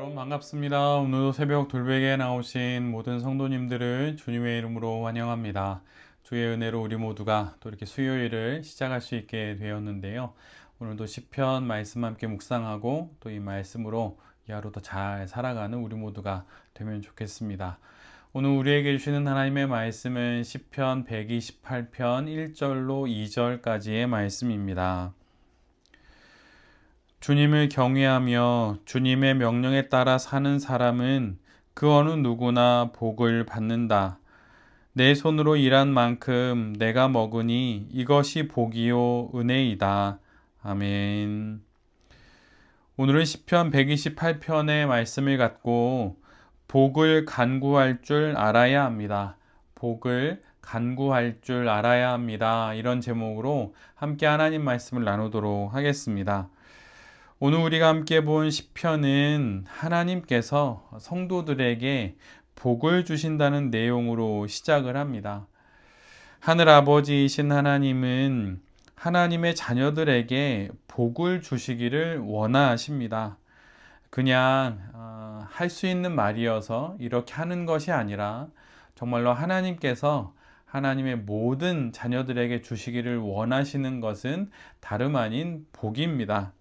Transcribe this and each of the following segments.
여러분 반갑습니다. 오늘도 새벽 돌베개에 나오신 모든 성도님들을 주님의 이름으로 환영합니다. 주의 은혜로 우리 모두가 또 이렇게 수요일을 시작할 수 있게 되었는데요. 오늘도 시편 말씀 함께 묵상하고 또 이 말씀으로 이 하루 더 잘 살아가는 우리 모두가 되면 좋겠습니다. 오늘 우리에게 주시는 하나님의 말씀은 시편 128편 1절로 2절까지의 말씀입니다. 주님을 경외하며 주님의 명령에 따라 사는 사람은 그 어느 누구나 복을 받는다. 내 손으로 일한 만큼 내가 먹으니 이것이 복이요 은혜이다. 아멘. 오늘은 시편 128편의 말씀을 갖고 복을 간구할 줄 알아야 합니다. 복을 간구할 줄 알아야 합니다. 이런 제목으로 함께 하나님 말씀을 나누도록 하겠습니다. 오늘 우리가 함께 본 시편은 하나님께서 성도들에게 복을 주신다는 내용으로 시작을 합니다. 하늘 아버지이신 하나님은 하나님의 자녀들에게 복을 주시기를 원하십니다. 그냥 할 수 있는 말이어서 이렇게 하는 것이 아니라 정말로 하나님께서 하나님의 모든 자녀들에게 주시기를 원하시는 것은 다름 아닌 복입니다.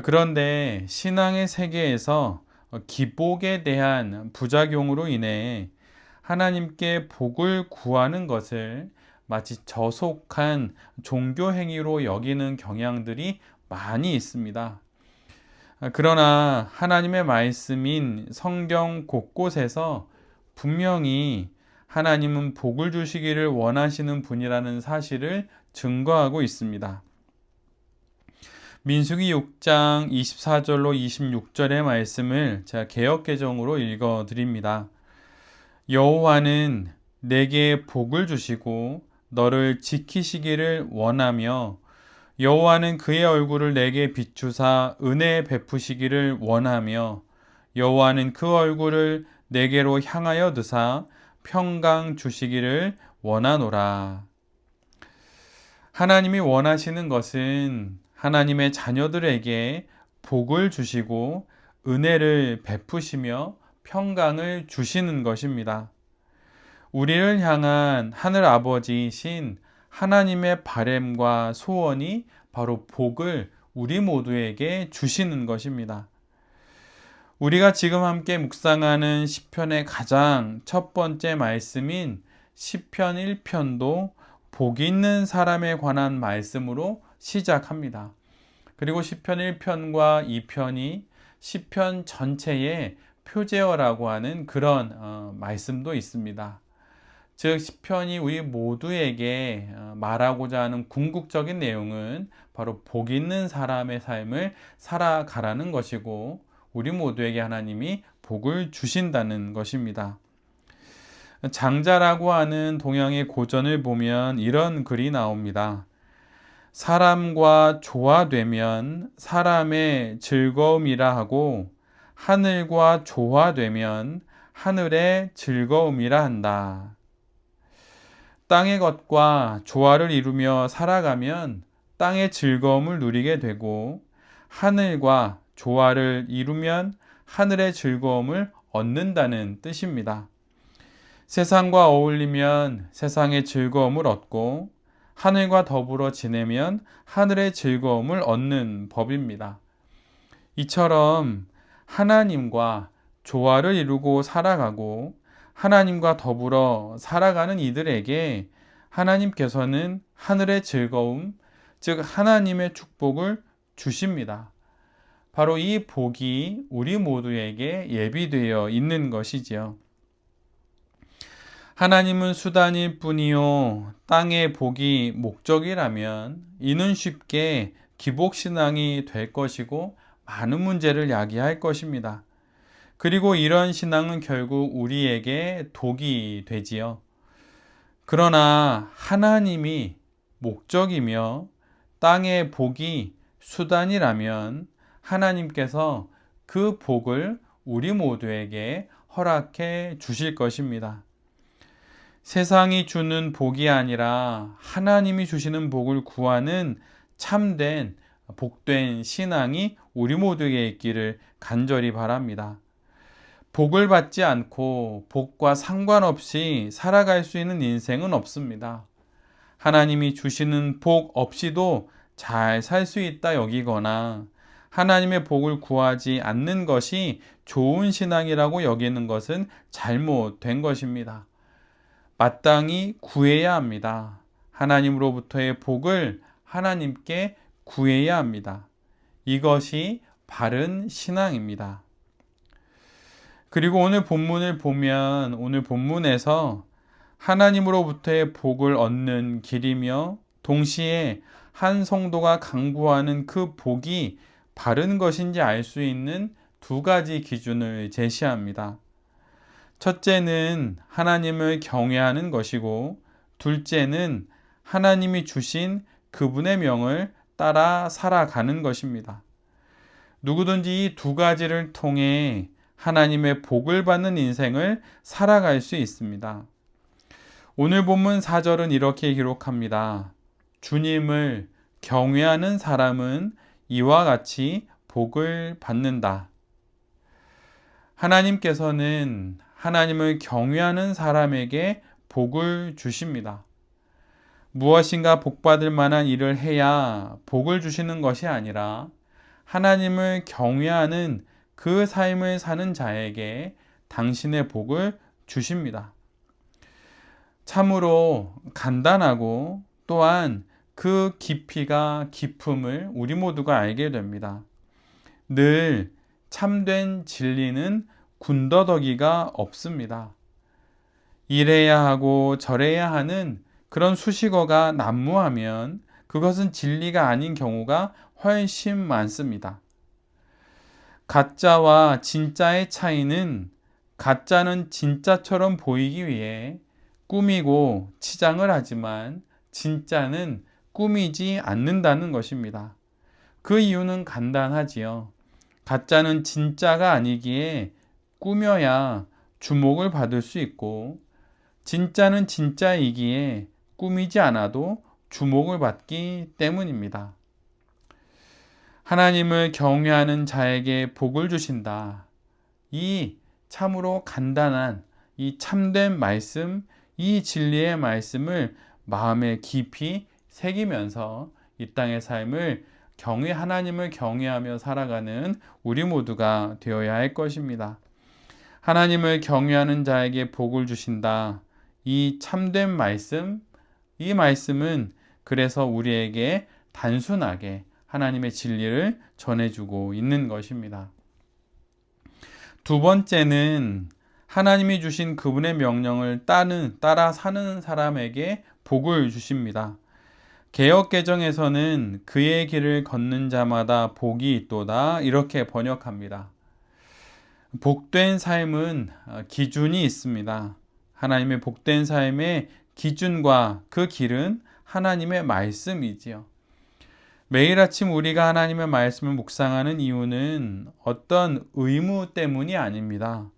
그런데 신앙의 세계에서 기복에 대한 부작용으로 인해 하나님께 복을 구하는 것을 마치 저속한 종교 행위로 여기는 경향들이 많이 있습니다. 그러나 하나님의 말씀인 성경 곳곳에서 분명히 하나님은 복을 주시기를 원하시는 분이라는 사실을 증거하고 있습니다. 민수기 6장 24절로 26절의 말씀을 제가 개역개정으로 읽어 드립니다. 여호와는 내게 복을 주시고 너를 지키시기를 원하며 여호와는 그의 얼굴을 내게 비추사 은혜 베푸시기를 원하며 여호와는 그 얼굴을 내게로 향하여 드사 평강 주시기를 원하노라. 하나님이 원하시는 것은 하나님의 자녀들에게 복을 주시고 은혜를 베푸시며 평강을 주시는 것입니다. 우리를 향한 하늘 아버지이신 하나님의 바램과 소원이 바로 복을 우리 모두에게 주시는 것입니다. 우리가 지금 함께 묵상하는 시편의 가장 첫 번째 말씀인 시편 1편도 복 있는 사람에 관한 말씀으로 시작합니다. 그리고 시편 1편과 2편이 시편 전체의 표제어라고 하는 그런 말씀도 있습니다. 즉 시편이 우리 모두에게 말하고자 하는 궁극적인 내용은 바로 복 있는 사람의 삶을 살아가라는 것이고 우리 모두에게 하나님이 복을 주신다는 것입니다. 장자라고 하는 동양의 고전을 보면 이런 글이 나옵니다. 사람과 조화되면 사람의 즐거움이라 하고 하늘과 조화되면 하늘의 즐거움이라 한다. 땅의 것과 조화를 이루며 살아가면 땅의 즐거움을 누리게 되고 하늘과 조화를 이루면 하늘의 즐거움을 얻는다는 뜻입니다. 세상과 어울리면 세상의 즐거움을 얻고 하늘과 더불어 지내면 하늘의 즐거움을 얻는 법입니다. 이처럼 하나님과 조화를 이루고 살아가고 하나님과 더불어 살아가는 이들에게 하나님께서는 하늘의 즐거움, 즉 하나님의 축복을 주십니다. 바로 이 복이 우리 모두에게 예비되어 있는 것이지요. 하나님은 수단일 뿐이요 땅의 복이 목적이라면 이는 쉽게 기복신앙이 될 것이고 많은 문제를 야기할 것입니다. 그리고 이런 신앙은 결국 우리에게 독이 되지요. 그러나 하나님이 목적이며 땅의 복이 수단이라면 하나님께서 그 복을 우리 모두에게 허락해 주실 것입니다. 세상이 주는 복이 아니라 하나님이 주시는 복을 구하는 참된 복된 신앙이 우리 모두에게 있기를 간절히 바랍니다. 복을 받지 않고 복과 상관없이 살아갈 수 있는 인생은 없습니다. 하나님이 주시는 복 없이도 잘 살 수 있다 여기거나 하나님의 복을 구하지 않는 것이 좋은 신앙이라고 여기는 것은 잘못된 것입니다. 마땅히 구해야 합니다. 하나님으로부터의 복을 하나님께 구해야 합니다. 이것이 바른 신앙입니다. 그리고 오늘 본문을 보면 오늘 본문에서 하나님으로부터의 복을 얻는 길이며 동시에 한 성도가 강구하는 그 복이 바른 것인지 알 수 있는 두 가지 기준을 제시합니다. 첫째는 하나님을 경외하는 것이고 둘째는 하나님이 주신 그분의 명을 따라 살아가는 것입니다. 누구든지 이 두 가지를 통해 하나님의 복을 받는 인생을 살아갈 수 있습니다. 오늘 본문 4절은 이렇게 기록합니다. 주님을 경외하는 사람은 이와 같이 복을 받는다. 하나님께서는 하나님을 경외하는 사람에게 복을 주십니다. 무엇인가 복받을 만한 일을 해야 복을 주시는 것이 아니라 하나님을 경외하는 그 삶을 사는 자에게 당신의 복을 주십니다. 참으로 간단하고 또한 그 깊이가 깊음을 우리 모두가 알게 됩니다. 늘 참된 진리는 군더더기가 없습니다. 이래야 하고 저래야 하는 그런 수식어가 난무하면 그것은 진리가 아닌 경우가 훨씬 많습니다. 가짜와 진짜의 차이는 가짜는 진짜처럼 보이기 위해 꾸미고 치장을 하지만 진짜는 꾸미지 않는다는 것입니다. 그 이유는 간단하지요. 가짜는 진짜가 아니기에 꾸며야 주목을 받을 수 있고 진짜는 진짜이기에 꾸미지 않아도 주목을 받기 때문입니다. 하나님을 경외하는 자에게 복을 주신다. 이 참으로 간단한 이 참된 말씀, 이 진리의 말씀을 마음에 깊이 새기면서 이 땅의 삶을 하나님을 경외하며 살아가는 우리 모두가 되어야 할 것입니다. 하나님을 경외하는 자에게 복을 주신다. 이 참된 말씀, 이 말씀은 그래서 우리에게 단순하게 하나님의 진리를 전해주고 있는 것입니다. 두 번째는 하나님이 주신 그분의 명령을 따라 사는 사람에게 복을 주십니다. 개역개정에서는 그의 길을 걷는 자마다 복이 있도다 이렇게 번역합니다. 복된 삶은 기준이 있습니다. 하나님의 복된 삶의 기준과 그 길은 하나님의 말씀이지요. 매일 아침 우리가 하나님의 말씀을 묵상하는 이유는 어떤 의무 때문이 아닙니다.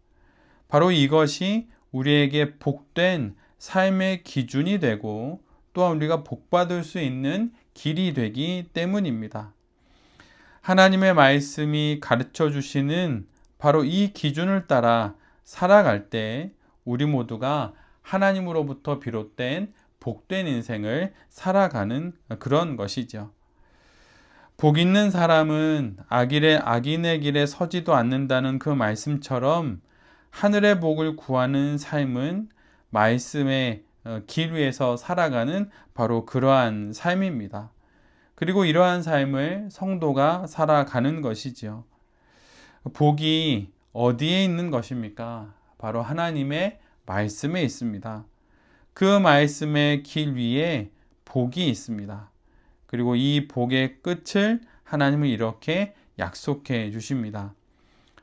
바로 이것이 우리에게 복된 삶의 기준이 되고 또한 우리가 복받을 수 있는 길이 되기 때문입니다. 하나님의 말씀이 가르쳐 주시는 바로 이 기준을 따라 살아갈 때 우리 모두가 하나님으로부터 비롯된 복된 인생을 살아가는 그런 것이죠. 복 있는 사람은 악인의 길에 서지도 않는다는 그 말씀처럼 하늘의 복을 구하는 삶은 말씀의 길 위에서 살아가는 바로 그러한 삶입니다. 그리고 이러한 삶을 성도가 살아가는 것이지요. 복이 어디에 있는 것입니까? 바로 하나님의 말씀에 있습니다. 그 말씀의 길 위에 복이 있습니다. 그리고 이 복의 끝을 하나님은 이렇게 약속해 주십니다.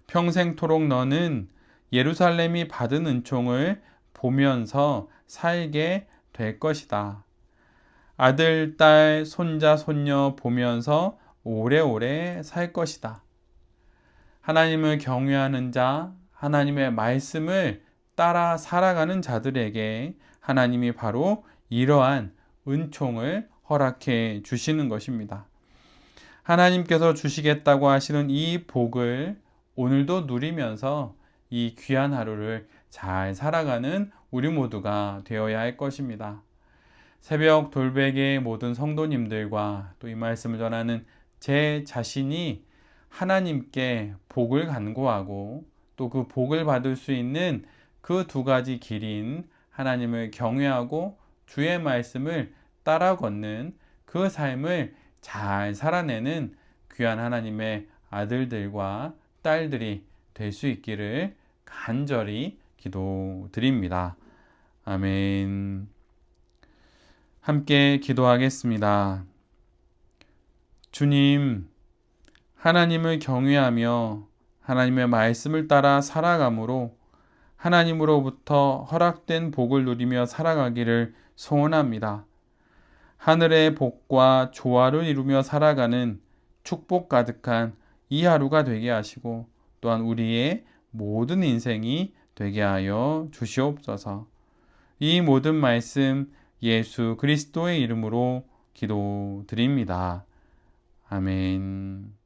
평생토록 너는 예루살렘이 받은 은총을 보면서 살게 될 것이다. 아들, 딸, 손자, 손녀 보면서 오래오래 살 것이다. 하나님을 경외하는 자, 하나님의 말씀을 따라 살아가는 자들에게 하나님이 바로 이러한 은총을 허락해 주시는 것입니다. 하나님께서 주시겠다고 하시는 이 복을 오늘도 누리면서 이 귀한 하루를 잘 살아가는 우리 모두가 되어야 할 것입니다. 새벽 돌베개의 모든 성도님들과 또 이 말씀을 전하는 제 자신이 하나님께 복을 간구하고 또 그 복을 받을 수 있는 그 두 가지 길인 하나님을 경외하고 주의 말씀을 따라 걷는 그 삶을 잘 살아내는 귀한 하나님의 아들들과 딸들이 될 수 있기를 간절히 기도드립니다. 아멘. 함께 기도하겠습니다. 주님, 하나님을 경외하며 하나님의 말씀을 따라 살아감으로 하나님으로부터 허락된 복을 누리며 살아가기를 소원합니다. 하늘의 복과 조화를 이루며 살아가는 축복 가득한 이 하루가 되게 하시고 또한 우리의 모든 인생이 되게 하여 주시옵소서. 이 모든 말씀 예수 그리스도의 이름으로 기도드립니다. 아멘.